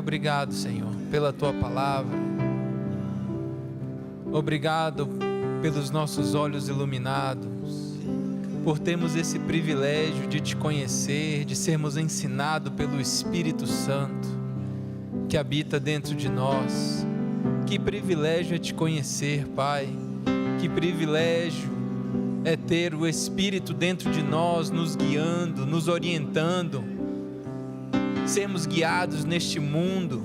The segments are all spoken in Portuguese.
obrigado, Senhor, pela Tua palavra. Obrigado pelos nossos olhos iluminados, por termos esse privilégio de Te conhecer, de sermos ensinados pelo Espírito Santo que habita dentro de nós. Que privilégio é Te conhecer, Pai. Que privilégio é ter o Espírito dentro de nós, nos guiando, nos orientando, sermos guiados neste mundo,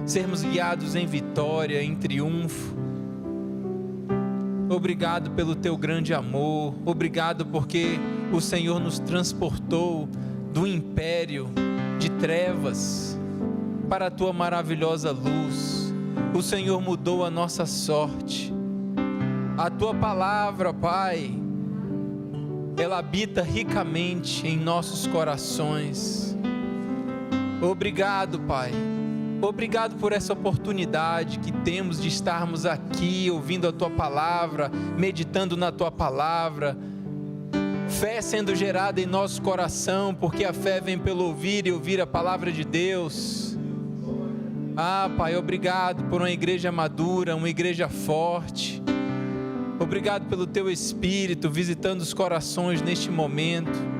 sermos guiados em vitória, em triunfo. Obrigado pelo Teu grande amor, obrigado porque o Senhor nos transportou do império de trevas para a Tua maravilhosa luz. O Senhor mudou a nossa sorte. A Tua palavra, Pai, ela habita ricamente em nossos corações. Obrigado, Pai. Obrigado por essa oportunidade que temos de estarmos aqui ouvindo a Tua palavra, meditando na Tua palavra, fé sendo gerada em nosso coração, porque a fé vem pelo ouvir e ouvir a palavra de Deus. Ah, Pai, obrigado por uma igreja madura, uma igreja forte. Obrigado pelo Teu Espírito visitando os corações neste momento.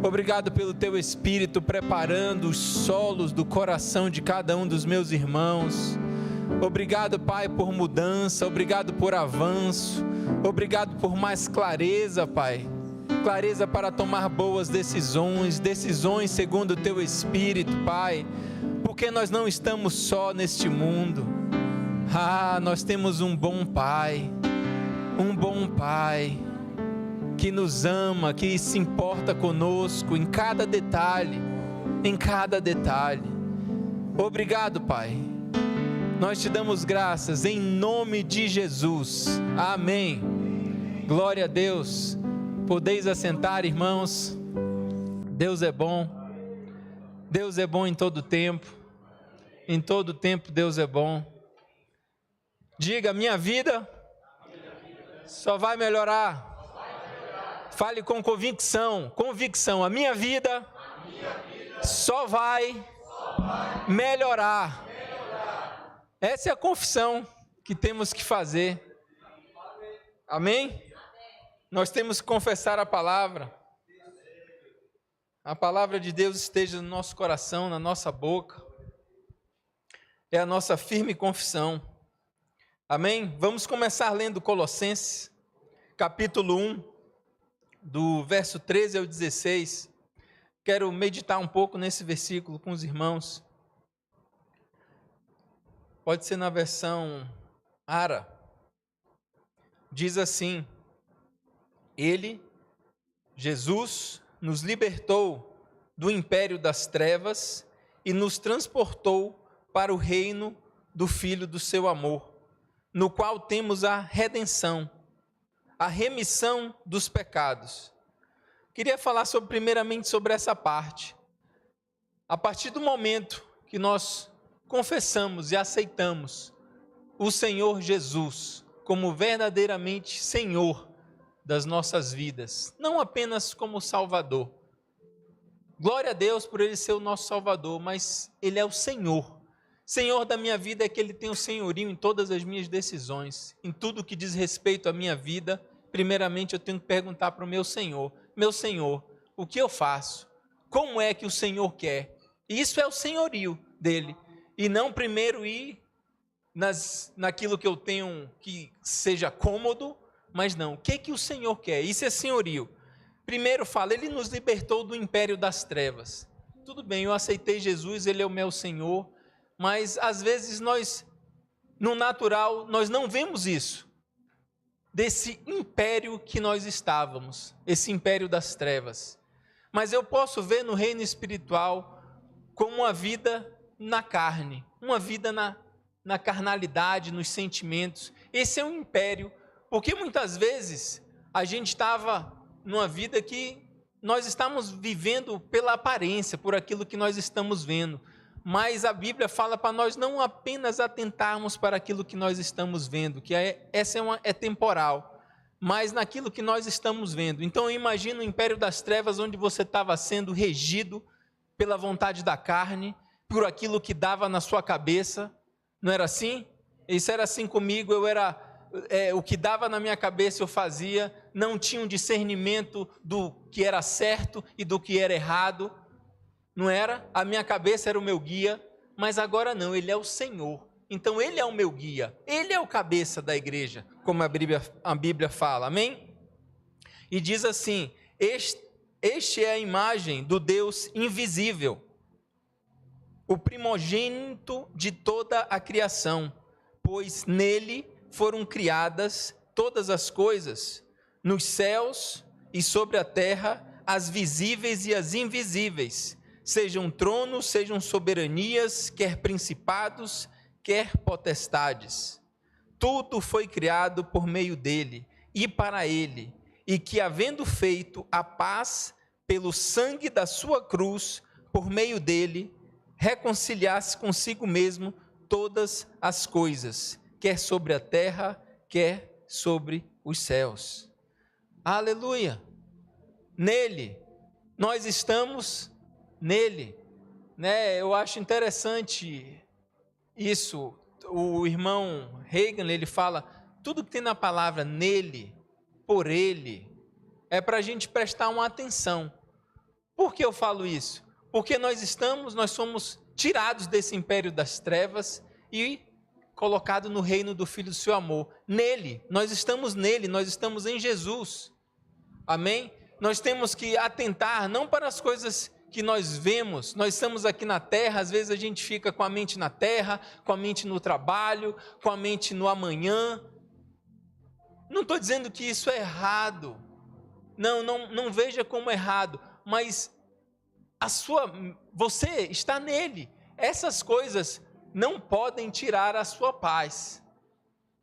Obrigado pelo Teu Espírito preparando os solos do coração de cada um dos meus irmãos. Obrigado, Pai, por mudança. Obrigado por avanço. Obrigado por mais clareza, Pai. Clareza para tomar boas decisões, decisões segundo o Teu Espírito, Pai. Porque nós não estamos só neste mundo. Ah, nós temos um bom Pai. Um bom Pai que nos ama, que se importa conosco em cada detalhe, em cada detalhe. Obrigado, Pai. Nós Te damos graças em nome de Jesus. Amém. Glória a Deus. Podeis assentar, irmãos. Deus é bom. Deus é bom em todo tempo. Em todo tempo Deus é bom. Diga, minha vida só vai melhorar. Fale com convicção, a minha vida só vai melhorar. Essa é a confissão que temos que fazer. Amém? Nós temos que confessar a palavra. A palavra de Deus esteja no nosso coração, na nossa boca. É a nossa firme confissão. Amém? Vamos começar lendo Colossenses, capítulo 1. Do verso 13 ao 16, quero meditar um pouco nesse versículo com os irmãos. Pode ser na versão Ara. Diz assim: Ele, Jesus, nos libertou do império das trevas e nos transportou para o reino do Filho do seu amor, no qual temos a redenção, a remissão dos pecados. Queria falar primeiramente sobre essa parte. A partir do momento que nós confessamos e aceitamos o Senhor Jesus como verdadeiramente Senhor das nossas vidas, não apenas como Salvador. Glória a Deus por Ele ser o nosso Salvador, mas Ele é o Senhor. Senhor da minha vida é que Ele tem o senhorio em todas as minhas decisões, em tudo que diz respeito à minha vida. Primeiramente eu tenho que perguntar para o meu Senhor, o que eu faço? Como é que o Senhor quer? Isso é o senhorio dele, e não primeiro ir naquilo que eu tenho que seja cômodo, mas não, o que o Senhor quer? Isso é senhorio. Primeiro fala, Ele nos libertou do império das trevas. Tudo bem, eu aceitei Jesus, Ele é o meu Senhor, mas às vezes nós, no natural, nós não vemos isso, desse império que nós estávamos, esse império das trevas. Mas eu posso ver no reino espiritual como uma vida na carne, uma vida na carnalidade, nos sentimentos. Esse é um império, porque muitas vezes a gente estava numa vida que nós estamos vivendo pela aparência, por aquilo que nós estamos vendo. Mas a Bíblia fala para nós não apenas atentarmos para aquilo que nós estamos vendo, que essa é temporal, mas naquilo que nós estamos vendo. Então eu imagino o império das trevas onde você estava sendo regido pela vontade da carne, por aquilo que dava na sua cabeça. Não era assim? Isso era assim comigo, o que dava na minha cabeça eu fazia, não tinha um discernimento do que era certo e do que era errado, não era? A minha cabeça era o meu guia, mas agora não, Ele é o Senhor, então Ele é o meu guia, Ele é o cabeça da igreja, como a Bíblia fala, amém? E diz assim, este é a imagem do Deus invisível, o primogênito de toda a criação, pois nele foram criadas todas as coisas, nos céus e sobre a terra, as visíveis e as invisíveis, sejam tronos, sejam soberanias, quer principados, quer potestades. Tudo foi criado por meio dele e para ele, e que havendo feito a paz pelo sangue da sua cruz, por meio dele, reconciliasse consigo mesmo todas as coisas, quer sobre a terra, quer sobre os céus. Aleluia! Nele, nós estamos nele, né? Eu acho interessante isso. O irmão Reagan, ele fala, tudo que tem na palavra nele, por ele, é para a gente prestar uma atenção. Por que eu falo isso? Porque nós somos tirados desse império das trevas e colocado no reino do Filho do seu amor. Nele, nós estamos em Jesus. Amém? Nós temos que atentar não para as coisas que nós vemos, nós estamos aqui na terra, às vezes a gente fica com a mente na terra, com a mente no trabalho, com a mente no amanhã. Não estou dizendo que isso é errado, não veja como errado, mas você está nele, essas coisas não podem tirar a sua paz.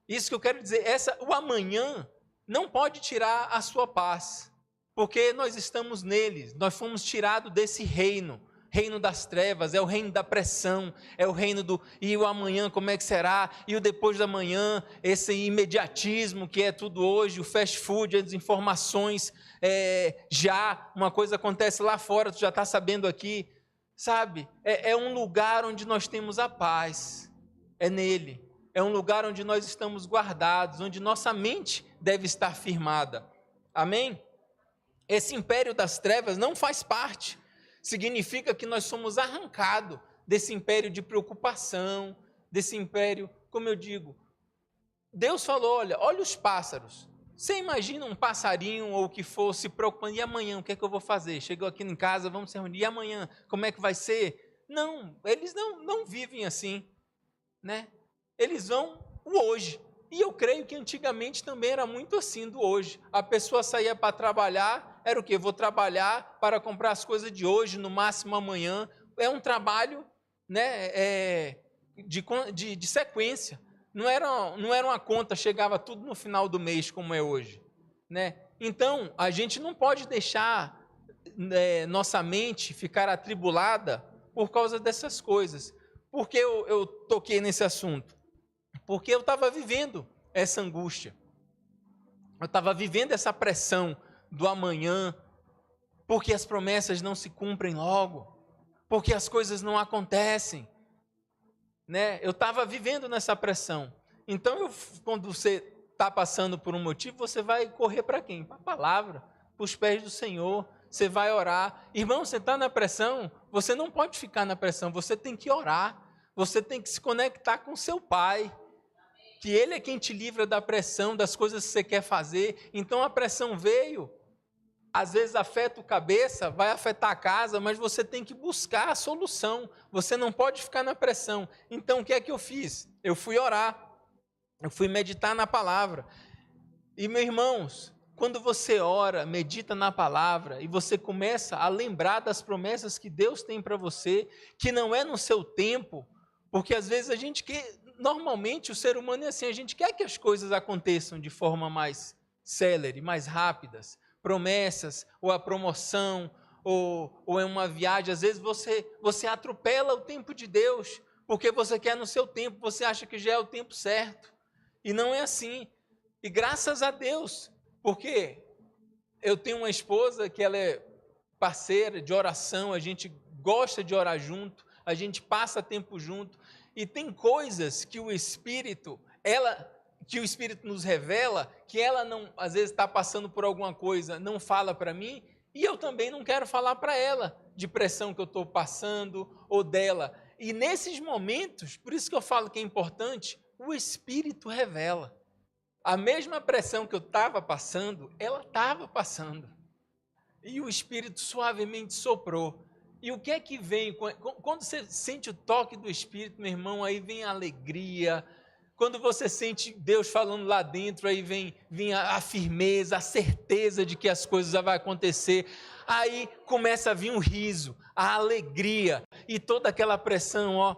Isso que eu quero dizer, o amanhã não pode tirar a sua paz, porque nós estamos nele, nós fomos tirados desse reino das trevas, é o reino da pressão, é o reino e o amanhã como é que será, e o depois da manhã, esse imediatismo que é tudo hoje, o fast food, as informações, já uma coisa acontece lá fora, tu já está sabendo aqui, sabe, é um lugar onde nós temos a paz, é nele, é um lugar onde nós estamos guardados, onde nossa mente deve estar firmada, amém? Esse império das trevas não faz parte, significa que nós somos arrancados desse império de preocupação, desse império, como eu digo, Deus falou, olha os pássaros, você imagina um passarinho ou o que for se preocupando, e amanhã o que é que eu vou fazer? Chegou aqui em casa, vamos se reunir, e amanhã como é que vai ser? Não, eles não vivem assim, né? Eles vão o hoje, e eu creio que antigamente também era muito assim do hoje, a pessoa saía para trabalhar, era o quê? Vou trabalhar para comprar as coisas de hoje, no máximo amanhã, é um trabalho, né, de sequência, não era uma conta, chegava tudo no final do mês como é hoje, né? Então, a gente não pode deixar nossa mente ficar atribulada por causa dessas coisas. Por que eu toquei nesse assunto? Porque eu estava vivendo essa angústia, eu estava vivendo essa pressão do amanhã, porque as promessas não se cumprem logo, porque as coisas não acontecem, né? Eu estava vivendo nessa pressão. Então, quando você está passando por um motivo, você vai correr para quem? Para a palavra, para os pés do Senhor, você vai orar. Irmão, você está na pressão, você não pode ficar na pressão, você tem que orar, você tem que se conectar com seu Pai, que Ele é quem te livra da pressão, das coisas que você quer fazer. Então, a pressão veio, às vezes afeta o cabeça, vai afetar a casa, mas você tem que buscar a solução, você não pode ficar na pressão. Então, o que é que eu fiz? Eu fui orar, eu fui meditar na palavra. E, meus irmãos, quando você ora, medita na palavra, e você começa a lembrar das promessas que Deus tem para você, que não é no seu tempo, porque às vezes normalmente o ser humano é assim, a gente quer que as coisas aconteçam de forma mais célere, mais rápidas, promessas, ou a promoção, ou é uma viagem, às vezes você atropela o tempo de Deus, porque você quer no seu tempo, você acha que já é o tempo certo, e não é assim, e graças a Deus, porque eu tenho uma esposa que ela é parceira de oração, a gente gosta de orar junto, a gente passa tempo junto, e tem coisas que o Espírito nos revela, que ela não, às vezes está passando por alguma coisa, não fala para mim, e eu também não quero falar para ela, de pressão que eu estou passando, ou dela. E nesses momentos, por isso que eu falo que é importante, o Espírito revela. A mesma pressão que eu estava passando, ela estava passando. E o Espírito suavemente soprou. E o que é que vem? Quando você sente o toque do Espírito, meu irmão, aí vem a alegria. Quando você sente Deus falando lá dentro, aí vem a firmeza, a certeza de que as coisas vão acontecer. Aí começa a vir um riso, a alegria e toda aquela pressão, ó.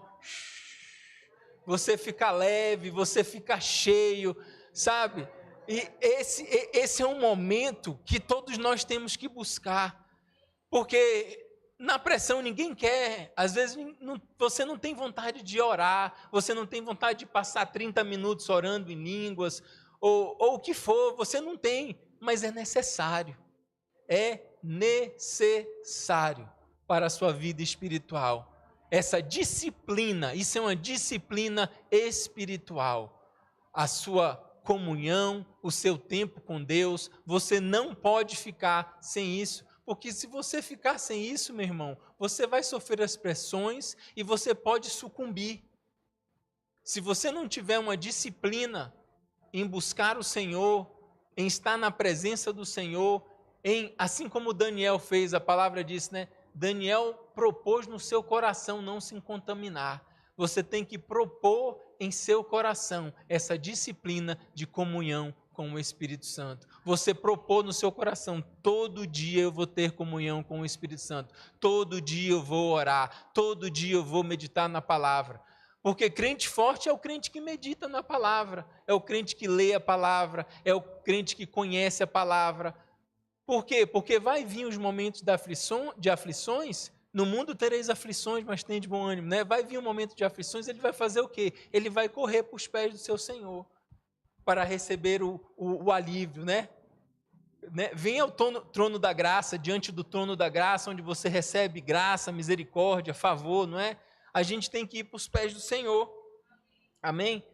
Você fica leve, você fica cheio, sabe? E esse é um momento que todos nós temos que buscar, porque na pressão ninguém quer, às vezes você não tem vontade de orar, você não tem vontade de passar 30 minutos orando em línguas, ou o que for, você não tem, mas é necessário para a sua vida espiritual. Essa disciplina, isso é uma disciplina espiritual, a sua comunhão, o seu tempo com Deus, você não pode ficar sem isso, porque se você ficar sem isso, meu irmão, você vai sofrer as pressões e você pode sucumbir. Se você não tiver uma disciplina em buscar o Senhor, em estar na presença do Senhor, assim como Daniel fez, a palavra diz, né? Daniel propôs no seu coração não se contaminar. Você tem que propor em seu coração essa disciplina de comunhão com o Espírito Santo. Você propor no seu coração, todo dia eu vou ter comunhão com o Espírito Santo, todo dia eu vou orar, todo dia eu vou meditar na palavra. Porque crente forte é o crente que medita na palavra, é o crente que lê a palavra, é o crente que conhece a palavra. Por quê? Porque vai vir os momentos de aflições. No mundo tereis aflições, mas tem de bom ânimo, né? Vai vir um momento de aflições, ele vai fazer o quê? Ele vai correr para os pés do seu Senhor, para receber o alívio, né? Vem ao trono da graça, diante do trono da graça, onde você recebe graça, misericórdia, favor, não é? A gente tem que ir para os pés do Senhor, amém?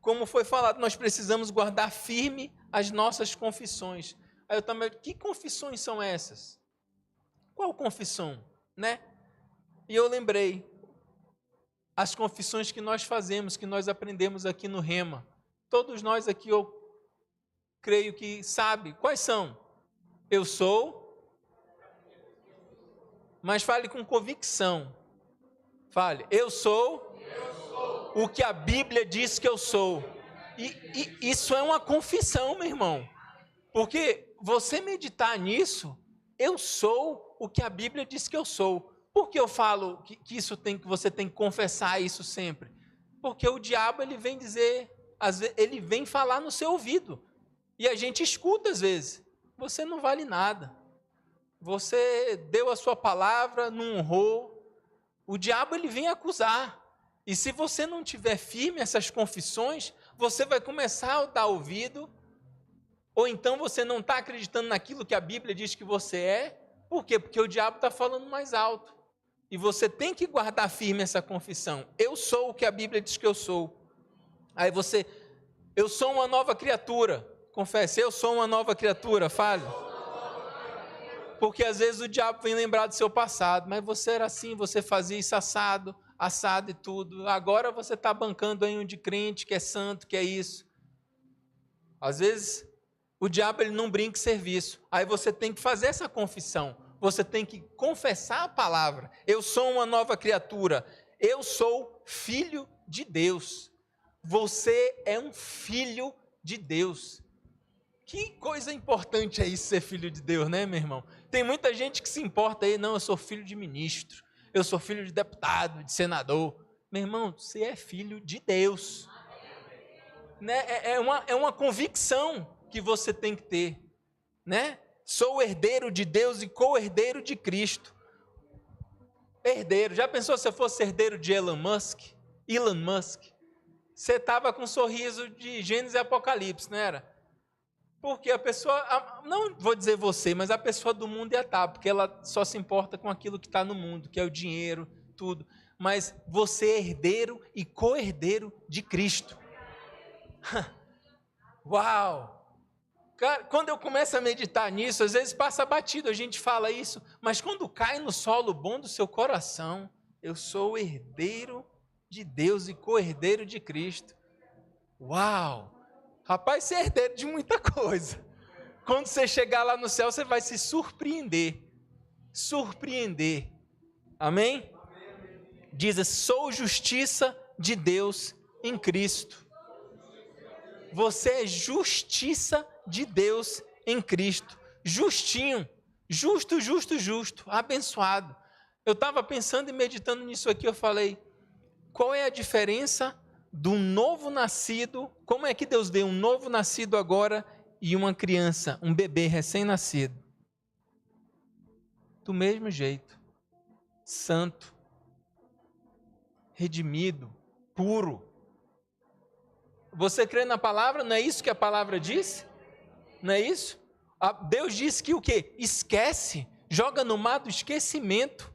Como foi falado, nós precisamos guardar firme as nossas confissões. Aí eu também, que confissões são essas? Qual confissão, né? E eu lembrei, as confissões que nós fazemos, que nós aprendemos aqui no Rema. Todos nós aqui, eu creio que sabe, quais são? Eu sou, mas fale com convicção. Fale, eu sou o que a Bíblia diz que eu sou. E isso é uma confissão, meu irmão. Porque você meditar nisso, eu sou o que a Bíblia diz que eu sou. Por que eu falo que você tem que confessar isso sempre? Porque o diabo ele vem dizer, às vezes, ele vem falar no seu ouvido. E a gente escuta às vezes. Você não vale nada. Você deu a sua palavra, não honrou. O diabo ele vem acusar. E se você não tiver firme essas confissões, você vai começar a dar ouvido. Ou então você não está acreditando naquilo que a Bíblia diz que você é. Por quê? Porque o diabo está falando mais alto. E você tem que guardar firme essa confissão. Eu sou o que a Bíblia diz que eu sou. Aí eu sou uma nova criatura. Confesse, eu sou uma nova criatura, fale. Porque às vezes o diabo vem lembrar do seu passado. Mas você era assim, você fazia isso assado e tudo. Agora você está bancando aí um de crente que é santo, que é isso. Às vezes o diabo ele não brinca em serviço. Aí você tem que fazer essa confissão. Você tem que confessar a palavra. Eu sou uma nova criatura. Eu sou filho de Deus. Você é um filho de Deus. Que coisa importante é isso, ser filho de Deus, né, meu irmão? Tem muita gente que se importa aí, não, eu sou filho de ministro, eu sou filho de deputado, de senador. Meu irmão, você é filho de Deus. Né? É uma convicção que você tem que ter, né? Sou herdeiro de Deus e co-herdeiro de Cristo. Herdeiro, já pensou se eu fosse herdeiro de Elon Musk? Você estava com um sorriso de Gênesis e Apocalipse, não era? Porque a pessoa, não vou dizer você, mas a pessoa do mundo ia estar, porque ela só se importa com aquilo que está no mundo, que é o dinheiro, tudo. mas você é herdeiro e co-herdeiro de Cristo. Uau! Cara, quando eu começo a meditar nisso, às vezes passa batido, a gente fala isso, mas quando cai no solo bom do seu coração, eu sou herdeiro de Deus e co-herdeiro de Cristo. Uau! Rapaz, você é herdeiro de muita coisa. Quando você chegar lá no céu, você vai se surpreender. Surpreender. Amém? Diz: sou justiça de Deus em Cristo. Você é justiça de Deus em Cristo. Justinho. Justo, justo, justo. Abençoado. Eu estava pensando e meditando nisso aqui, eu falei, qual é a diferença do novo nascido? Como é que Deus deu um novo nascido agora e uma criança, um bebê recém-nascido? Do mesmo jeito. Santo. Redimido. Puro. Você crê na palavra? Não é isso que a palavra diz? Não é isso? Deus diz que o quê? Esquece, joga no mar do esquecimento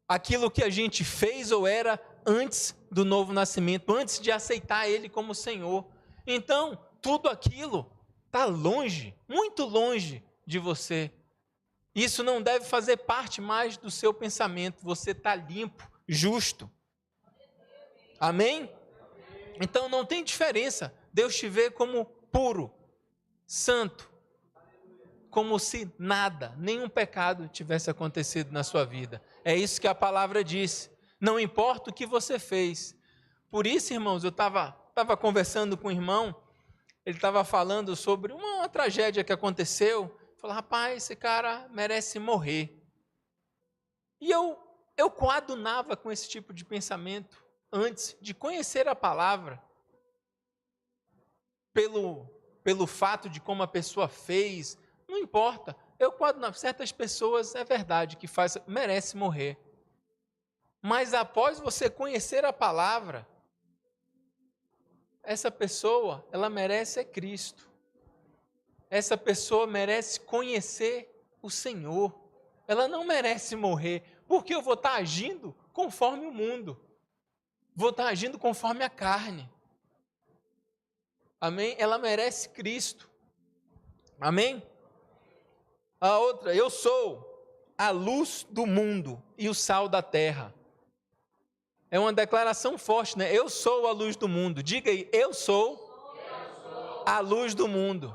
aquilo que a gente fez ou era antes do novo nascimento, antes de aceitar Ele como Senhor. Então, tudo aquilo está longe, muito longe de você. Isso não deve fazer parte mais do seu pensamento. Você está limpo, justo. Amém? Então não tem diferença. Deus te vê como puro, santo, como se nada, nenhum pecado tivesse acontecido na sua vida. É isso que a palavra diz. Não importa o que você fez. Por isso, irmãos, eu estava conversando com um irmão, ele estava falando sobre uma tragédia que aconteceu. Falou, rapaz, esse cara merece morrer. E eu coadunava com esse tipo de pensamento antes de conhecer a palavra, pelo fato de como a pessoa fez, não importa. Eu coadunava, certas pessoas, é verdade, que merece morrer. Mas após você conhecer a palavra, essa pessoa, ela merece Cristo. Essa pessoa merece conhecer o Senhor. Ela não merece morrer, porque eu vou estar agindo conforme o mundo. Vou estar agindo conforme a carne. Amém? Ela merece Cristo. Amém? A outra, eu sou a luz do mundo e o sal da terra. É uma declaração forte, né? Eu sou a luz do mundo. Diga aí, eu sou a luz do mundo.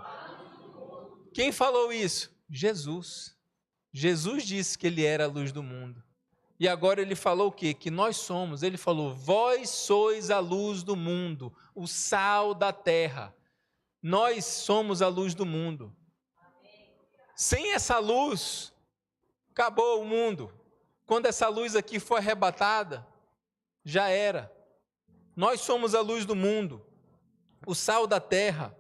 Quem falou isso? Jesus. Jesus disse que ele era a luz do mundo. E agora ele falou o quê? Que nós somos. Ele falou, vós sois a luz do mundo, o sal da terra. Nós somos a luz do mundo. Sem essa luz, acabou o mundo. Quando essa luz aqui for arrebatada, já era. Nós somos a luz do mundo, o sal da terra.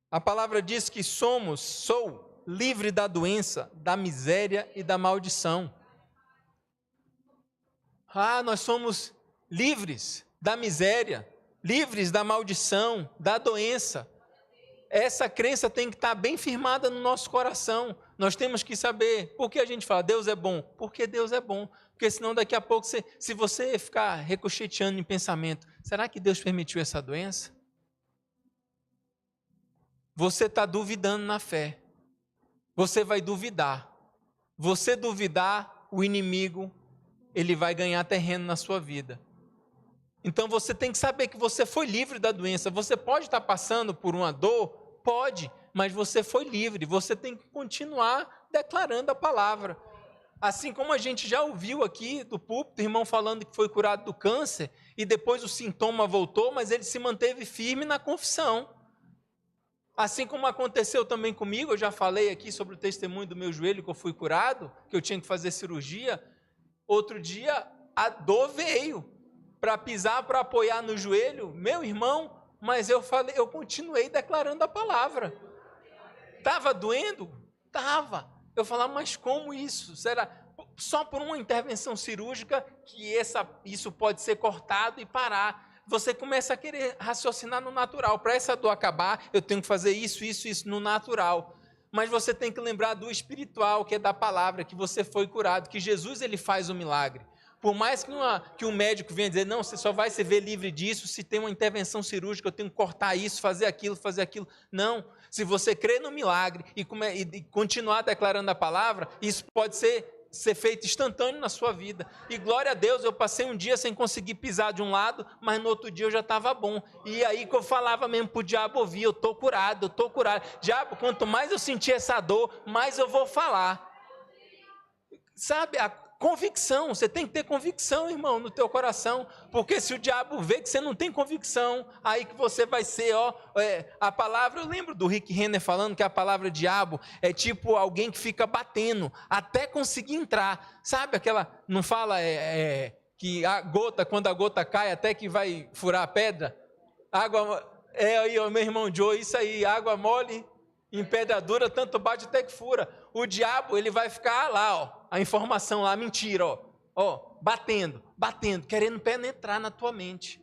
A palavra diz que sou livre da doença, da miséria e da maldição. Nós somos livres da miséria, livres da maldição, da doença. Essa crença tem que estar bem firmada no nosso coração. Nós temos que saber por que a gente fala Deus é bom. Porque Deus é bom. Porque senão daqui a pouco, se você ficar ricocheteando em pensamento, será que Deus permitiu essa doença? Você está duvidando na fé. Você vai duvidar. Você duvidar, o inimigo, ele vai ganhar terreno na sua vida. Então você tem que saber que você foi livre da doença. Você pode estar passando por uma dor? Pode, mas você foi livre. Você tem que continuar declarando a palavra. Assim como a gente já ouviu aqui do púlpito, o irmão falando que foi curado do câncer, e depois o sintoma voltou, mas ele se manteve firme na confissão. Assim como aconteceu também comigo, eu já falei aqui sobre o testemunho do meu joelho, que eu fui curado, que eu tinha que fazer cirurgia. Outro dia, a dor veio para pisar, para apoiar no joelho, meu irmão, mas eu continuei declarando a palavra. Estava doendo? Estava. Eu falava, mas como isso? Será só por uma intervenção cirúrgica que isso pode ser cortado e parar? Você começa a querer raciocinar no natural. Para essa dor acabar, eu tenho que fazer isso no natural. Mas você tem que lembrar do espiritual, que é da palavra, que você foi curado, que Jesus ele faz o milagre. Por mais que um médico venha dizer, não, você só vai se ver livre disso se tem uma intervenção cirúrgica, eu tenho que cortar isso, fazer aquilo. Não, se você crer no milagre e continuar declarando a palavra, isso pode ser feito instantâneo na sua vida. E glória a Deus, eu passei um dia sem conseguir pisar de um lado, mas no outro dia eu já estava bom. E aí que eu falava mesmo para o diabo ouvir, eu estou curado. Diabo, quanto mais eu sentir essa dor, mais eu vou falar. Sabe, a convicção, você tem que ter convicção, irmão, no teu coração, porque se o diabo vê que você não tem convicção, aí que você vai ser, a palavra, eu lembro do Rick Renner falando que a palavra diabo é tipo alguém que fica batendo, até conseguir entrar, sabe aquela, não fala que a gota, quando a gota cai, até que vai furar a pedra, aí, meu irmão Joe, isso aí, água mole, em pedra dura, tanto bate até que fura. O diabo, ele vai ficar lá, a informação lá, mentira, batendo, querendo penetrar na tua mente.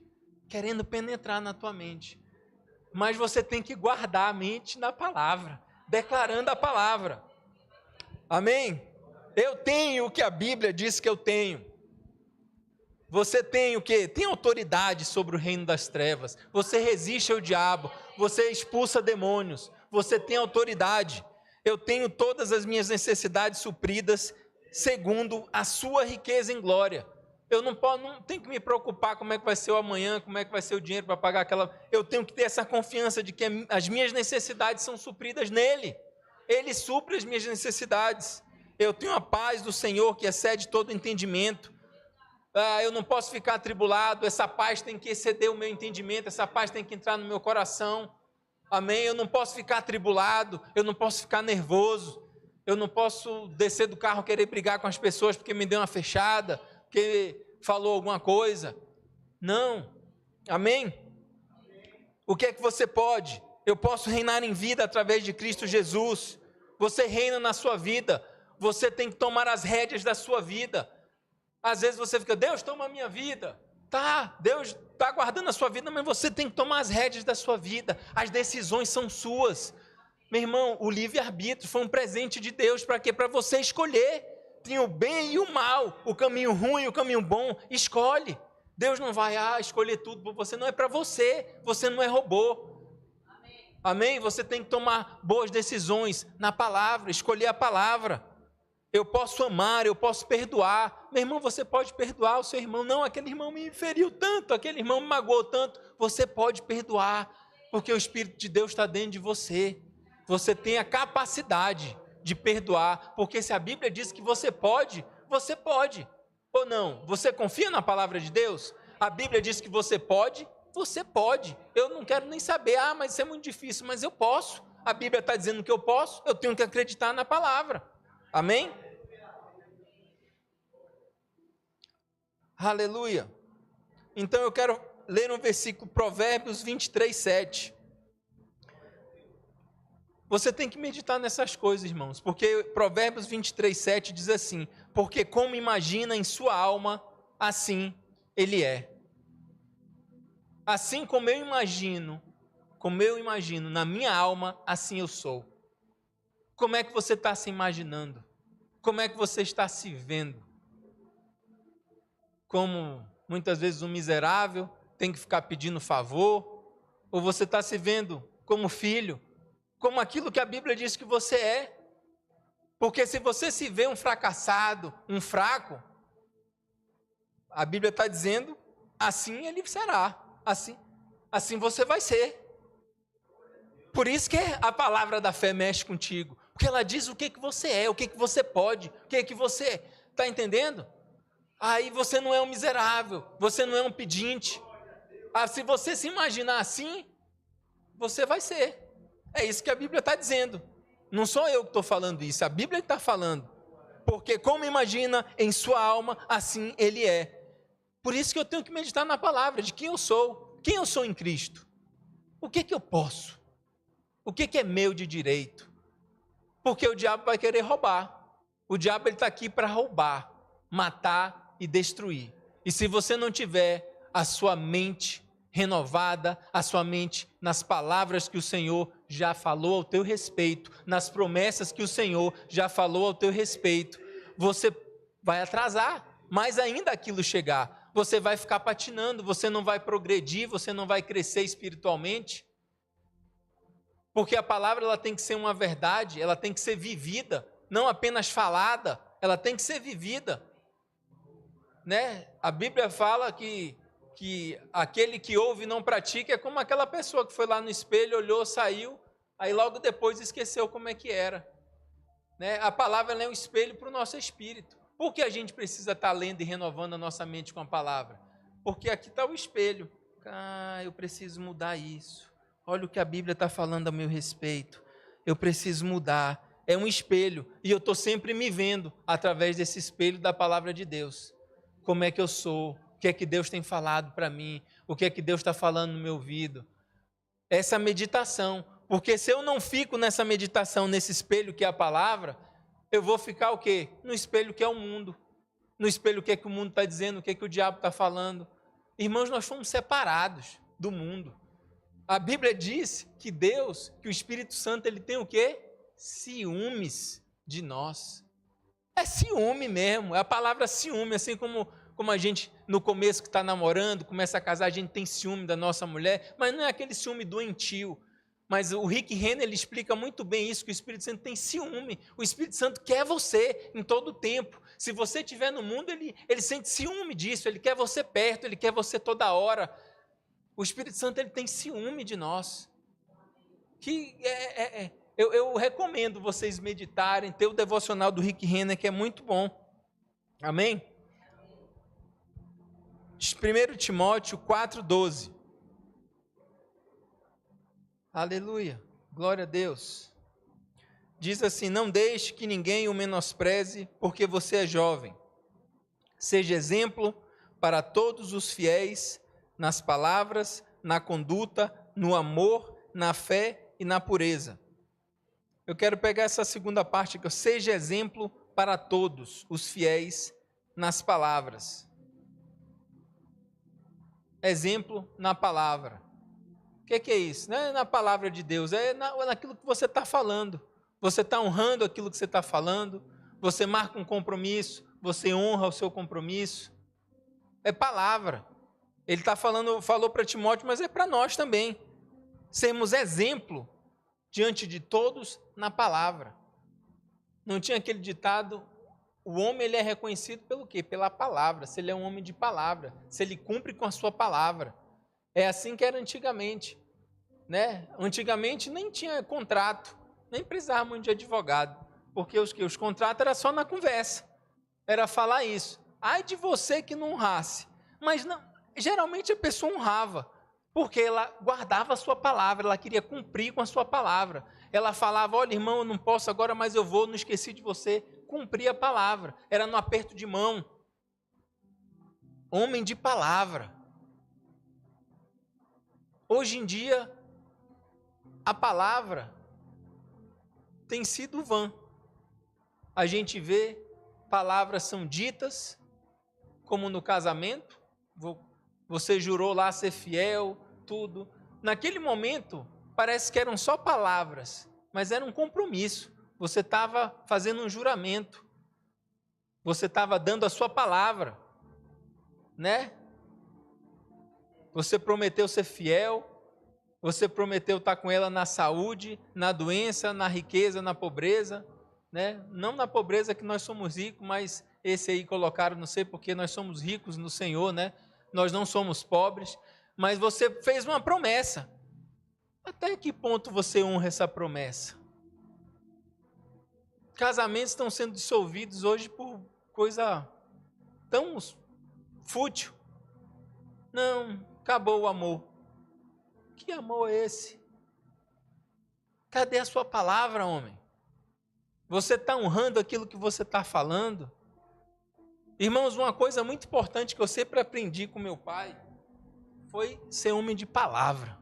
Mas você tem que guardar a mente na palavra, declarando a palavra. Amém? Eu tenho o que a Bíblia diz que eu tenho. Você tem o quê? Tem autoridade sobre o reino das trevas. Você resiste ao diabo, você expulsa demônios, você tem autoridade. Eu tenho todas as minhas necessidades supridas segundo a sua riqueza em glória. Eu não tenho que me preocupar como é que vai ser o amanhã, como é que vai ser o dinheiro para pagar aquela... Eu tenho que ter essa confiança de que as minhas necessidades são supridas nele. Ele supre as minhas necessidades. Eu tenho a paz do Senhor que excede todo entendimento. Eu não posso ficar atribulado, essa paz tem que exceder o meu entendimento, essa paz tem que entrar no meu coração. Amém? Eu não posso ficar atribulado, eu não posso ficar nervoso, eu não posso descer do carro e querer brigar com as pessoas porque me deu uma fechada, porque falou alguma coisa. Não. Amém? O que é que você pode? Eu posso reinar em vida através de Cristo Jesus. Você reina na sua vida, você tem que tomar as rédeas da sua vida. Às vezes você fica, Deus toma a minha vida. Tá, Deus está guardando a sua vida, mas você tem que tomar as rédeas da sua vida. As decisões são suas. Meu irmão, o livre-arbítrio foi um presente de Deus. Para quê? Para você escolher. Tem o bem e o mal, o caminho ruim e o caminho bom. Escolhe. Deus não vai escolher tudo por você. Não é para você. Você não é robô. Amém? Você tem que tomar boas decisões na palavra. Escolher a palavra. Eu posso amar, eu posso perdoar. Meu irmão, você pode perdoar o seu irmão. Não, aquele irmão me feriu tanto, aquele irmão me magoou tanto. Você pode perdoar, porque o Espírito de Deus está dentro de você. Você tem a capacidade de perdoar, porque se a Bíblia diz que você pode, ou não? Você confia na palavra de Deus? A Bíblia diz que você pode. Eu não quero nem saber, mas isso é muito difícil, mas eu posso. A Bíblia está dizendo que eu posso, eu tenho que acreditar na palavra. Amém? Aleluia. Então eu quero ler um versículo, Provérbios 23, 7. Você tem que meditar nessas coisas, irmãos, porque Provérbios 23, 7 diz assim, porque como imagina em sua alma, assim ele é. Assim como eu imagino na minha alma, assim eu sou. Como é que você está se imaginando? Como é que você está se vendo? Como muitas vezes um miserável tem que ficar pedindo favor? Ou você está se vendo como filho? Como aquilo que a Bíblia diz que você é? Porque se você se vê um fracassado, um fraco, a Bíblia está dizendo, assim ele será. Assim você vai ser. Por isso que a palavra da fé mexe contigo. Porque ela diz o que você é, o que você pode, o que você... Está entendendo? Aí você não é um miserável, você não é um pedinte. Se você se imaginar assim, você vai ser. É isso que a Bíblia está dizendo. Não sou eu que estou falando isso, a Bíblia está falando. Porque como imagina em sua alma, assim ele é. Por isso que eu tenho que meditar na palavra de quem eu sou em Cristo. O que eu posso? O que é meu de direito? Porque o diabo vai querer roubar. O diabo está aqui para roubar, matar e destruir. E se você não tiver a sua mente renovada, a sua mente nas palavras que o Senhor já falou ao teu respeito, nas promessas que o Senhor já falou ao teu respeito, você vai atrasar, mais ainda aquilo chegar. Você vai ficar patinando, você não vai progredir, você não vai crescer espiritualmente. Porque a palavra ela tem que ser uma verdade, ela tem que ser vivida, não apenas falada, ela tem que ser vivida. Né? A Bíblia fala que aquele que ouve e não pratica é como aquela pessoa que foi lá no espelho, olhou, saiu, aí logo depois esqueceu como é que era. Né? A palavra é um espelho para o nosso espírito. Por que a gente precisa estar lendo e renovando a nossa mente com a palavra? Porque aqui está o espelho. Eu preciso mudar isso. Olha o que a Bíblia está falando a meu respeito. Eu preciso mudar. É um espelho. E eu estou sempre me vendo através desse espelho da palavra de Deus. Como é que eu sou? O que é que Deus tem falado para mim? O que é que Deus está falando no meu ouvido? Essa meditação. Porque se eu não fico nessa meditação, nesse espelho que é a palavra, eu vou ficar o quê? No espelho que é o mundo. No espelho que é que o mundo está dizendo, o que é que o diabo está falando. Irmãos, nós fomos separados do mundo. A Bíblia diz que Deus, que o Espírito Santo, ele tem o quê? Ciúmes de nós. É ciúme mesmo, é a palavra ciúme, assim como a gente, no começo que está namorando, começa a casar, a gente tem ciúme da nossa mulher, mas não é aquele ciúme doentio. Mas o Rick Renner, ele explica muito bem isso, que o Espírito Santo tem ciúme. O Espírito Santo quer você em todo o tempo. Se você estiver no mundo, ele sente ciúme disso, ele quer você perto, ele quer você toda hora. O Espírito Santo, ele tem ciúme de nós. Eu recomendo vocês meditarem, ter o devocional do Rick Renner, que é muito bom. Amém? 1 Timóteo 4,12. Aleluia, glória a Deus. Diz assim: não deixe que ninguém o menospreze, porque você é jovem. Seja exemplo para todos os fiéis, nas palavras, na conduta, no amor, na fé e na pureza. Eu quero pegar essa segunda parte, que eu seja exemplo para todos os fiéis, nas palavras. Exemplo na palavra. O que é isso? Não é na palavra de Deus, é naquilo que você está falando. Você está honrando aquilo que você está falando, você marca um compromisso, você honra o seu compromisso. É palavra. Ele falou para Timóteo, mas é para nós também. Sermos exemplo diante de todos na palavra. Não tinha aquele ditado, o homem ele é reconhecido pelo quê? Pela palavra, se ele é um homem de palavra, se ele cumpre com a sua palavra. É assim que era antigamente. Né? Antigamente nem tinha contrato, nem precisava muito de advogado, porque os contratos eram só na conversa, era falar isso. Ai de você que não honrasse, mas não, geralmente a pessoa honrava, porque ela guardava a sua palavra, ela queria cumprir com a sua palavra. Ela falava, olha irmão, eu não posso agora, mas eu vou, não esqueci de você. Cumprir a palavra, era no aperto de mão. Homem de palavra. Hoje em dia, a palavra tem sido vã. A gente vê, palavras são ditas, como no casamento, você jurou lá ser fiel, tudo. Naquele momento, parece que eram só palavras, mas era um compromisso. Você estava fazendo um juramento. Você estava dando a sua palavra, né? Você prometeu ser fiel, você prometeu estar com ela na saúde, na doença, na riqueza, na pobreza, né? Não na pobreza que nós somos ricos, mas esse aí colocaram, não sei porque nós somos ricos no Senhor, né? Nós não somos pobres, mas você fez uma promessa. Até que ponto você honra essa promessa? Casamentos estão sendo dissolvidos hoje por coisa tão fútil. Não, acabou o amor. Que amor é esse? Cadê a sua palavra, homem? Você está honrando aquilo que você está falando? Irmãos, uma coisa muito importante que eu sempre aprendi com meu pai foi ser homem de palavra.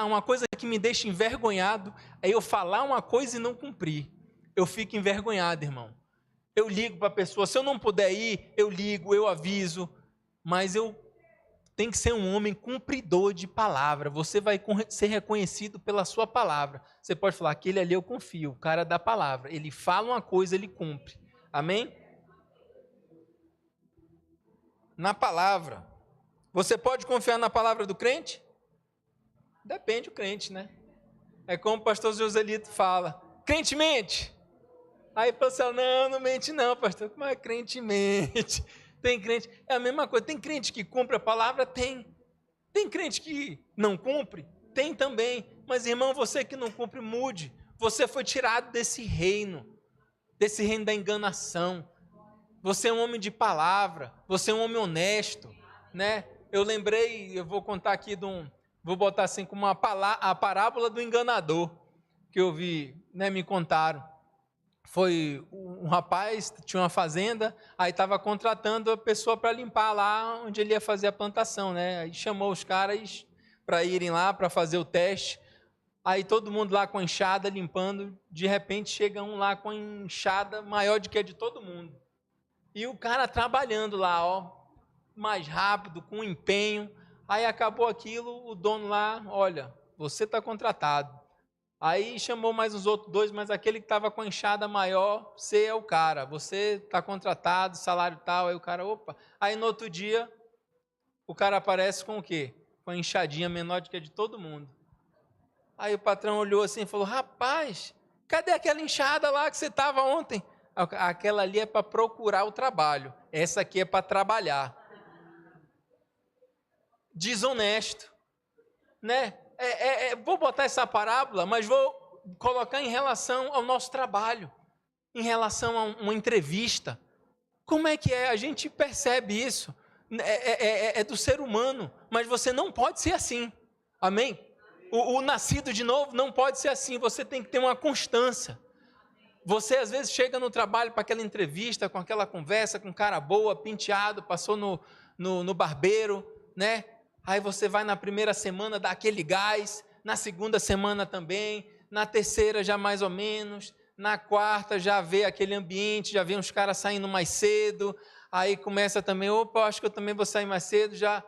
Uma coisa que me deixa envergonhado é eu falar uma coisa e não cumprir. Eu fico envergonhado, irmão. Eu ligo para a pessoa, se eu não puder ir, eu ligo, eu aviso, mas eu tenho que ser um homem cumpridor de palavra. Você vai ser reconhecido pela sua palavra. Você pode falar, aquele ali eu confio, o cara da palavra. Ele fala uma coisa, ele cumpre. Amém? na palavra. Você pode confiar na palavra do crente? Depende do crente, né? É como o pastor Joselito fala, crente mente. Aí o pastor, não mente não, pastor. Como é crente mente? Tem crente, é a mesma coisa. Tem crente que cumpre a palavra? Tem. Tem crente que não cumpre? Tem também. Mas irmão, você que não cumpre, mude. Você foi tirado desse reino da enganação. Você é um homem de palavra, você é um homem honesto, né? Eu lembrei, eu vou contar aqui vou botar assim como a parábola do enganador, que eu vi, né, me contaram. Foi um rapaz, tinha uma fazenda, aí estava contratando a pessoa para limpar lá onde ele ia fazer a plantação, né? Aí chamou os caras para irem lá para fazer o teste. Aí todo mundo lá com a enxada limpando, de repente chega um lá com a enxada maior do que a de todo mundo. E o cara trabalhando lá, ó, mais rápido, com empenho. Aí acabou aquilo, o dono lá, olha, você está contratado. Aí chamou mais uns outros dois, mas aquele que estava com a enxada maior, você é o cara, você está contratado, salário tal. Aí o cara, opa. Aí no outro dia, o cara aparece com o quê? Com a enxadinha menor do que a de todo mundo. Aí o patrão olhou assim e falou, rapaz, cadê aquela enxada lá que você estava ontem? Aquela ali é para procurar o trabalho, essa aqui é para trabalhar. Desonesto, né? Vou botar essa parábola, mas vou colocar em relação ao nosso trabalho, em relação a uma entrevista. Como é que é? A gente percebe isso, é do ser humano, mas você não pode ser assim, amém? O nascido de novo não pode ser assim, você tem que ter uma constância. Você às vezes chega no trabalho para aquela entrevista, com aquela conversa, com cara boa, penteado, passou no barbeiro, né? Aí você vai na primeira semana, dá aquele gás, na segunda semana também, na terceira já mais ou menos, na quarta já vê aquele ambiente, já vê uns caras saindo mais cedo, aí começa também, opa, acho que eu também vou sair mais cedo, já.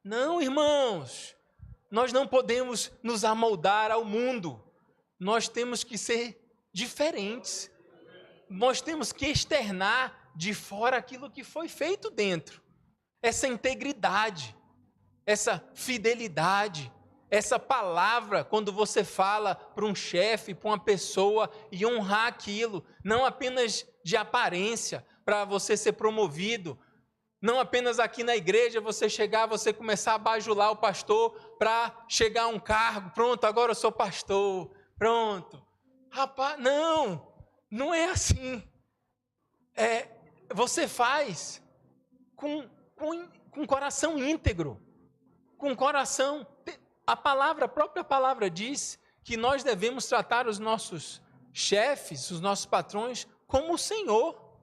Não, irmãos, nós não podemos nos amoldar ao mundo, nós temos que ser diferentes, nós temos que externar de fora aquilo que foi feito dentro, essa integridade, essa fidelidade, essa palavra, quando você fala para um chefe, para uma pessoa, e honrar aquilo, não apenas de aparência, para você ser promovido, não apenas aqui na igreja, você chegar, você começar a bajular o pastor, para chegar a um cargo, pronto, agora eu sou pastor, pronto. Rapaz, não é assim. Você faz com coração íntegro, com coração. A própria palavra diz que nós devemos tratar os nossos chefes, os nossos patrões, como o Senhor.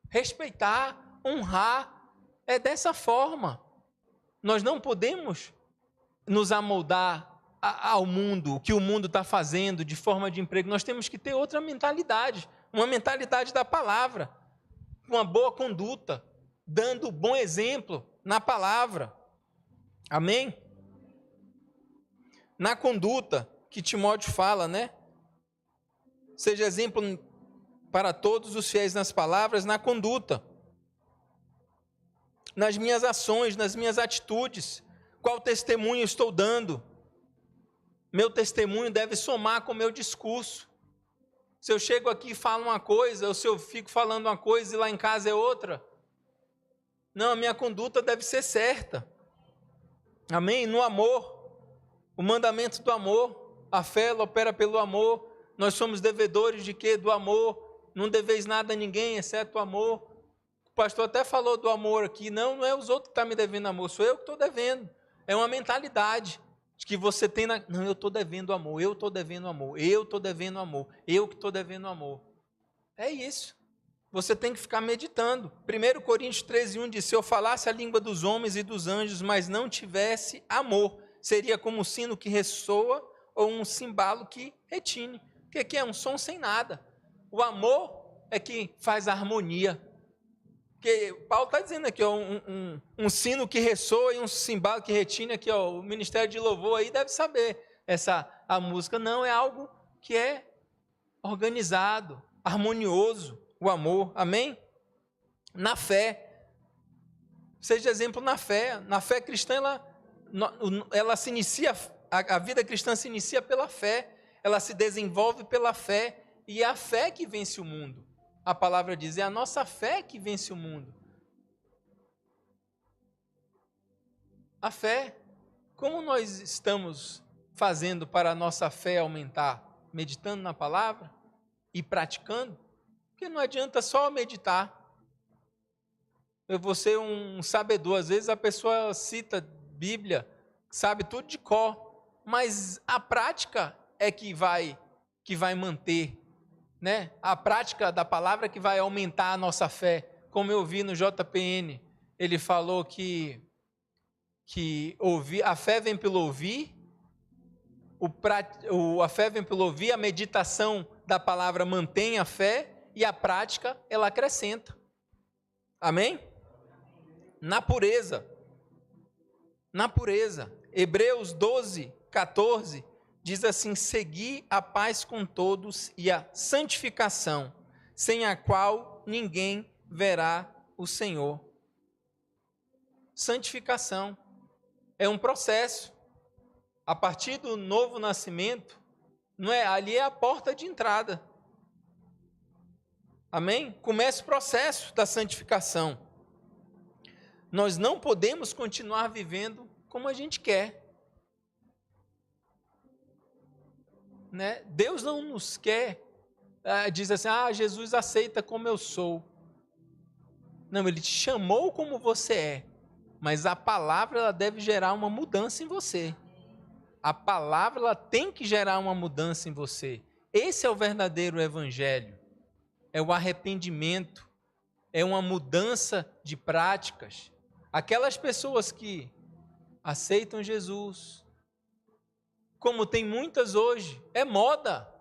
Respeitar, honrar, é dessa forma. Nós não podemos nos amoldar ao mundo, o que o mundo está fazendo de forma de emprego. Nós temos que ter outra mentalidade, uma mentalidade da palavra, uma boa conduta, dando bom exemplo na palavra. Amém? Na conduta que Timóteo fala, né? Seja exemplo para todos os fiéis nas palavras, na conduta, nas minhas ações, nas minhas atitudes. Qual testemunho estou dando? Meu testemunho deve somar com o meu discurso. Se eu chego aqui e falo uma coisa, ou se eu fico falando uma coisa e lá em casa é outra, não, a minha conduta deve ser certa. Amém? No amor. O mandamento do amor, a fé ela opera pelo amor, nós somos devedores de quê? Do amor, não deveis nada a ninguém, exceto o amor. O pastor até falou do amor aqui, não é os outros que estão me devendo amor, sou eu que estou devendo. É uma mentalidade de que você tem, não, eu estou devendo amor, eu estou devendo amor, eu estou devendo amor, eu que estou devendo amor. É isso, você tem que ficar meditando. 1 Coríntios 13:1 diz, se eu falasse a língua dos homens e dos anjos, mas não tivesse amor, seria como um sino que ressoa ou um cimbalo que retine. O que é um som sem nada? O amor é que faz a harmonia. Porque Paulo está dizendo aqui, ó, um sino que ressoa e um cimbalo que retine aqui, ó, o ministério de louvor aí deve saber a música. Não, é algo que é organizado, harmonioso, o amor. Amém? Na fé. Seja exemplo na fé. Na fé cristã, ela se inicia, a vida cristã se inicia pela fé, ela se desenvolve pela fé, e é a fé que vence o mundo. A palavra diz, é a nossa fé que vence o mundo. A fé, como nós estamos fazendo para a nossa fé aumentar? Meditando na palavra e praticando? Porque não adianta só meditar. Eu vou ser um sabedor, às vezes a pessoa cita Bíblia, sabe tudo de cor, mas a prática é que vai manter, né? A prática da palavra é que vai aumentar a nossa fé. Como eu vi no JPN, ele falou que a fé vem pelo ouvir, a fé vem pelo ouvir, a meditação da palavra mantém a fé e a prática ela acrescenta. Amém? Na pureza. Hebreus 12, 14 diz assim: segui a paz com todos e a santificação, sem a qual ninguém verá o Senhor. Santificação é um processo. A partir do novo nascimento, não é? Ali é a porta de entrada. Amém? Começa o processo da santificação. Nós não podemos continuar vivendo como a gente quer. Né? Deus não nos quer, diz assim, Jesus aceita como eu sou. Não, Ele te chamou como você é, mas a palavra ela deve gerar uma mudança em você. A palavra ela tem que gerar uma mudança em você. Esse é o verdadeiro evangelho. É o arrependimento, é uma mudança de práticas. Aquelas pessoas que aceitam Jesus, como tem muitas hoje, é moda,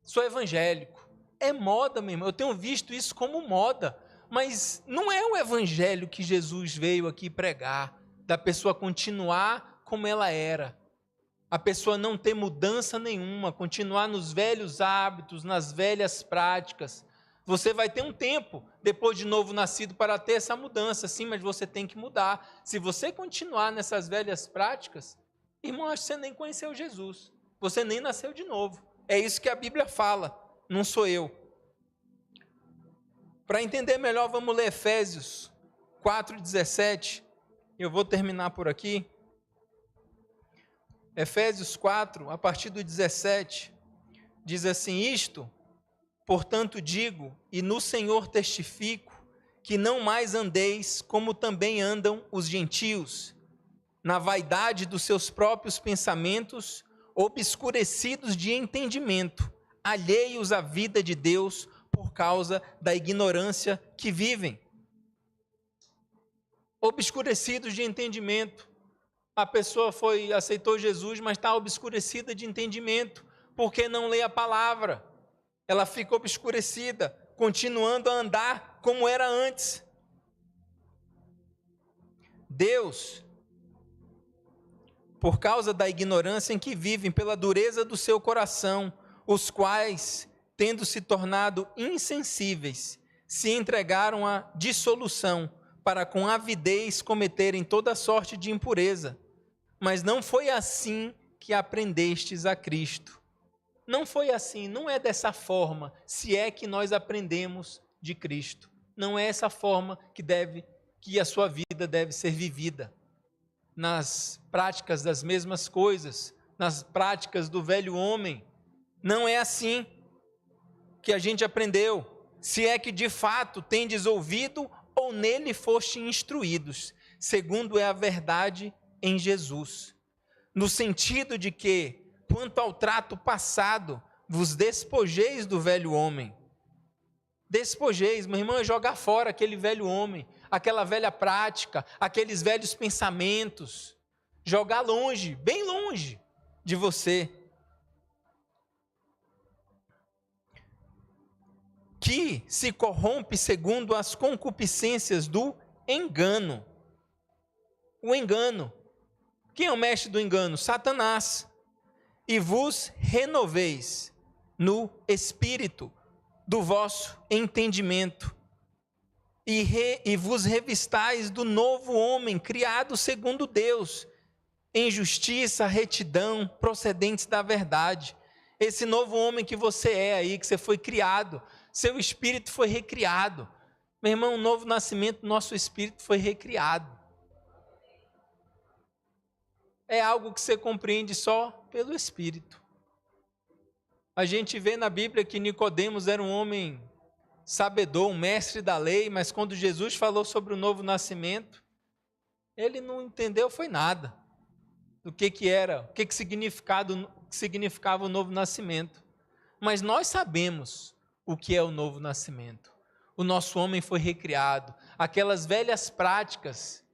sou evangélico, é moda, meu irmão, eu tenho visto isso como moda, mas não é o evangelho que Jesus veio aqui pregar, da pessoa continuar como ela era, a pessoa não ter mudança nenhuma, continuar nos velhos hábitos, nas velhas práticas. Você vai ter um tempo, depois de novo nascido, para ter essa mudança, sim, mas você tem que mudar. Se você continuar nessas velhas práticas, irmão, acho que você nem conheceu Jesus, você nem nasceu de novo. É isso que a Bíblia fala, não sou eu. Para entender melhor, vamos ler Efésios 4:17, eu vou terminar por aqui. Efésios 4, a partir do 17, diz assim: isto, portanto digo, e no Senhor testifico, que não mais andeis como também andam os gentios, na vaidade dos seus próprios pensamentos, obscurecidos de entendimento, alheios à vida de Deus por causa da ignorância que vivem. Obscurecidos de entendimento. A pessoa aceitou Jesus, mas está obscurecida de entendimento, porque não lê a palavra. Ela fica obscurecida, continuando a andar como era antes. Deus, por causa da ignorância em que vivem, pela dureza do seu coração, os quais, tendo se tornado insensíveis, se entregaram à dissolução, para com avidez cometerem toda sorte de impureza. Mas não foi assim que aprendestes a Cristo. Não foi assim, não é dessa forma, se é que nós aprendemos de Cristo. Não é essa forma que a sua vida deve ser vivida. Nas práticas das mesmas coisas, nas práticas do velho homem. Não é assim que a gente aprendeu. Se é que de fato tendes ouvido ou nele foste instruídos, segundo é a verdade em Jesus. No sentido de que, quanto ao trato passado, vos despojeis do velho homem. Despojeis, meu irmão, é jogar fora aquele velho homem, aquela velha prática, aqueles velhos pensamentos. Jogar longe, bem longe de você. Que se corrompe segundo as concupiscências do engano. O engano. Quem é o mestre do engano? Satanás. E vos renoveis no espírito do vosso entendimento. e vos revistais do novo homem, criado segundo Deus, em justiça, retidão, procedentes da verdade. Esse novo homem que você é aí, que você foi criado, seu espírito foi recriado. Meu irmão, um novo nascimento, nosso espírito foi recriado. É algo que você compreende só pelo espírito. A gente vê na Bíblia que Nicodemos era um homem sabedor, um mestre da lei, mas quando Jesus falou sobre o novo nascimento, ele não entendeu foi nada do que era, o que significava o novo nascimento. Mas nós sabemos o que é o novo nascimento. O nosso homem foi recriado. Aquelas velhas práticas,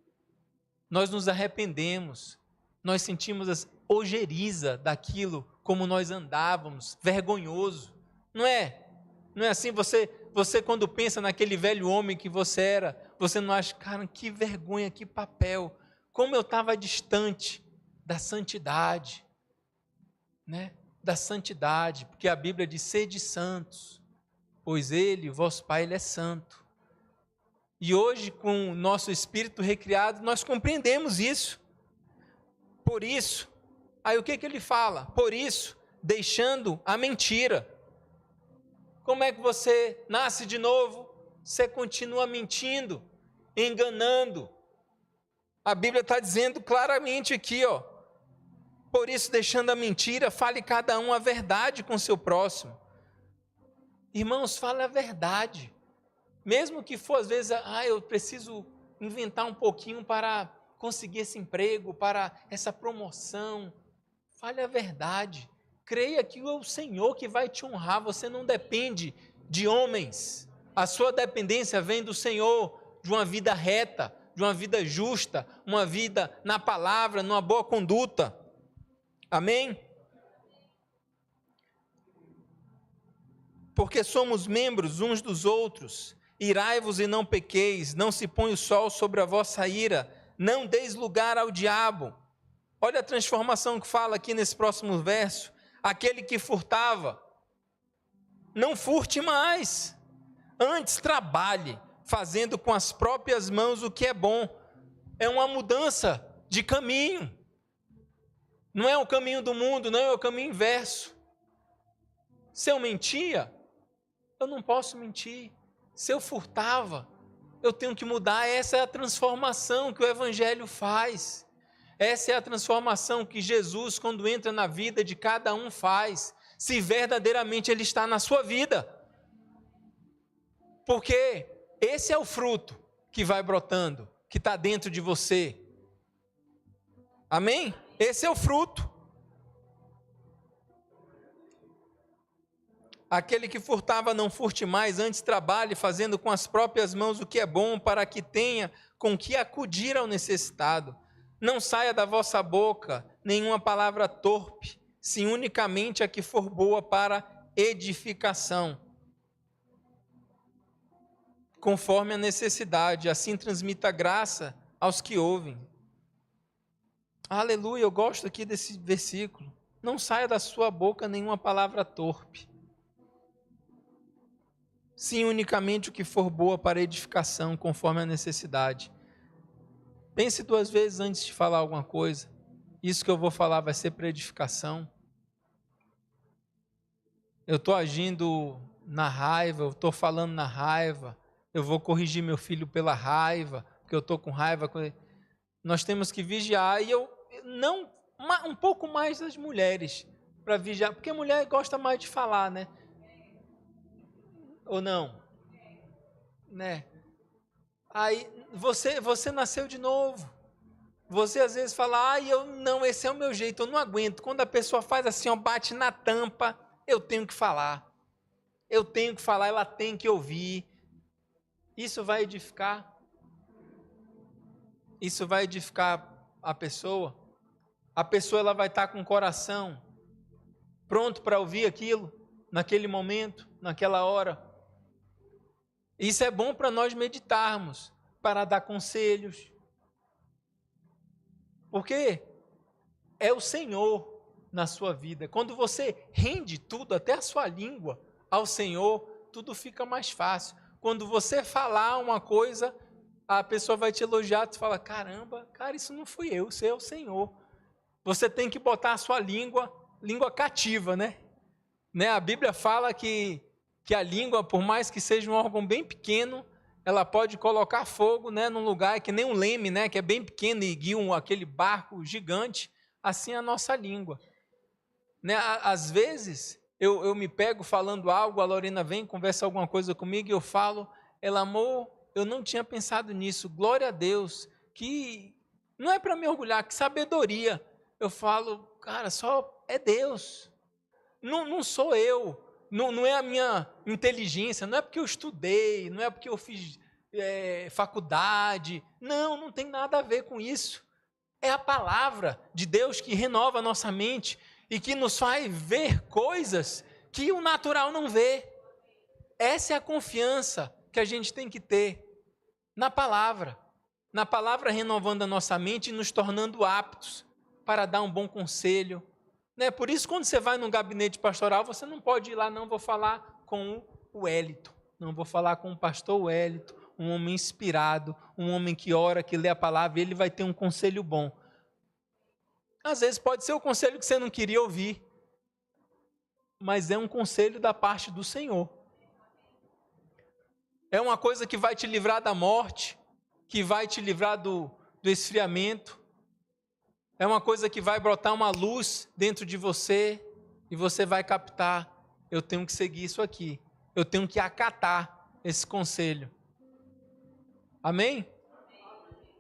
nós nos arrependemos. Nós sentimos a ojeriza daquilo como nós andávamos, vergonhoso. Não é? Não é assim? Você quando pensa naquele velho homem que você era, você não acha, cara, que vergonha, que papel. Como eu estava distante da santidade, né? Da santidade, porque a Bíblia diz: sede santos, pois ele, o vosso Pai, ele é santo. E hoje, com o nosso espírito recriado, nós compreendemos isso. Por isso, aí o que ele fala? Por isso, deixando a mentira. Como é que você nasce de novo? Você continua mentindo, enganando. A Bíblia está dizendo claramente aqui, ó. Por isso, deixando a mentira, fale cada um a verdade com seu próximo. Irmãos, fale a verdade. Mesmo que for às vezes, eu preciso inventar um pouquinho para conseguir esse emprego, para essa promoção. Fale a verdade. Creia que é o Senhor que vai te honrar. Você não depende de homens. A sua dependência vem do Senhor, de uma vida reta, de uma vida justa, uma vida na palavra, numa boa conduta. Amém? Porque somos membros uns dos outros. Irai-vos e não pequeis, não se põe o sol sobre a vossa ira, não deis lugar ao diabo. Olha a transformação que fala aqui nesse próximo verso. Aquele que furtava, não furte mais, antes trabalhe, fazendo com as próprias mãos o que é bom. É uma mudança de caminho. Não é o caminho do mundo, não é o caminho inverso. Se eu mentia, eu não posso mentir. Se eu furtava, eu tenho que mudar. Essa é a transformação que o Evangelho faz. Essa é a transformação que Jesus, quando entra na vida de cada um, faz. Se verdadeiramente Ele está na sua vida. Porque esse é o fruto que vai brotando, que está dentro de você. Amém? Esse é o fruto. Aquele que furtava não furte mais, antes trabalhe, fazendo com as próprias mãos o que é bom, para que tenha com que acudir ao necessitado. Não saia da vossa boca nenhuma palavra torpe, sim unicamente a que for boa para edificação, conforme a necessidade, assim transmita graça aos que ouvem. Aleluia, eu gosto aqui desse versículo. Não saia da sua boca nenhuma palavra torpe, sim unicamente o que for boa para edificação, conforme a necessidade. Pense duas vezes antes de falar alguma coisa. Isso que eu vou falar vai ser para edificação. Eu estou agindo na raiva, eu estou falando na raiva, eu vou corrigir meu filho pela raiva, porque eu estou com raiva. Nós temos que vigiar, e um pouco mais das mulheres, para vigiar, porque a mulher gosta mais de falar, né? Ou não? Né? Aí você nasceu de novo. Você às vezes fala, esse é o meu jeito, eu não aguento. Quando a pessoa faz assim, bate na tampa, eu tenho que falar. Eu tenho que falar, ela tem que ouvir. Isso vai edificar. Isso vai edificar a pessoa. A pessoa ela vai estar com o coração pronto para ouvir aquilo, naquele momento, naquela hora. Isso é bom para nós meditarmos, para dar conselhos. Porque é o Senhor na sua vida. Quando você rende tudo, até a sua língua, ao Senhor, tudo fica mais fácil. quando você falar uma coisa, a pessoa vai te elogiar, tu fala, caramba, cara, isso não fui eu, isso é o Senhor. Você tem que botar a sua língua cativa, né? A Bíblia fala que a língua, por mais que seja um órgão bem pequeno, ela pode colocar fogo, né, num lugar que nem um leme, né, que é bem pequeno e guia aquele barco gigante, assim é a nossa língua. Né? Às vezes, eu me pego falando algo, a Lorena vem, conversa alguma coisa comigo e eu falo, ela, amor, eu não tinha pensado nisso, glória a Deus, que não é para me orgulhar, que sabedoria. Eu falo, cara, só é Deus, não sou eu, não é a minha inteligência, não é porque eu estudei, não é porque eu fiz faculdade, não tem nada a ver com isso. É a palavra de Deus que renova a nossa mente e que nos faz ver coisas que o natural não vê. Essa é a confiança que a gente tem que ter na palavra renovando a nossa mente e nos tornando aptos para dar um bom conselho. Né? Por isso, quando você vai num gabinete pastoral, você não pode ir lá, não, vou falar com o Wellington, não, vou falar com o pastor Wellington, um homem inspirado, um homem que ora, que lê a palavra, ele vai ter um conselho bom. Às vezes pode ser o conselho que você não queria ouvir, mas é um conselho da parte do Senhor. É uma coisa que vai te livrar da morte, que vai te livrar do esfriamento. É uma coisa que vai brotar uma luz dentro de você e você vai captar, eu tenho que seguir isso aqui, eu tenho que acatar esse conselho. Amém?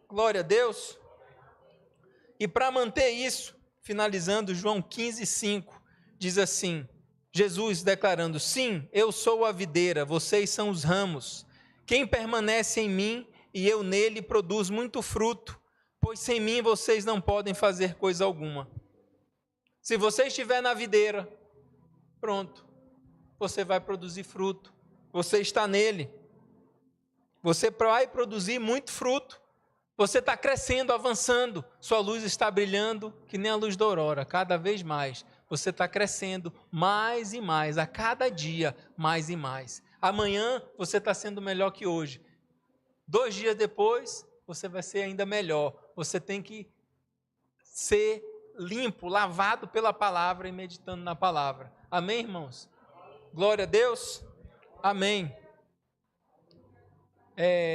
Glória a Deus. E para manter isso, finalizando, João 15:5, diz assim, Jesus declarando, sim, eu sou a videira, vocês são os ramos. Quem permanece em mim e eu nele produz muito fruto, pois sem mim vocês não podem fazer coisa alguma. Se você estiver na videira, pronto, você vai produzir fruto, você está nele, você vai produzir muito fruto, você está crescendo, avançando, sua luz está brilhando, que nem a luz da aurora, cada vez mais, você está crescendo mais e mais, a cada dia, mais e mais. Amanhã você está sendo melhor que hoje, 2 dias depois, você vai ser ainda melhor. Você tem que ser limpo, lavado pela palavra e meditando na palavra. Amém, irmãos? Glória a Deus. Amém.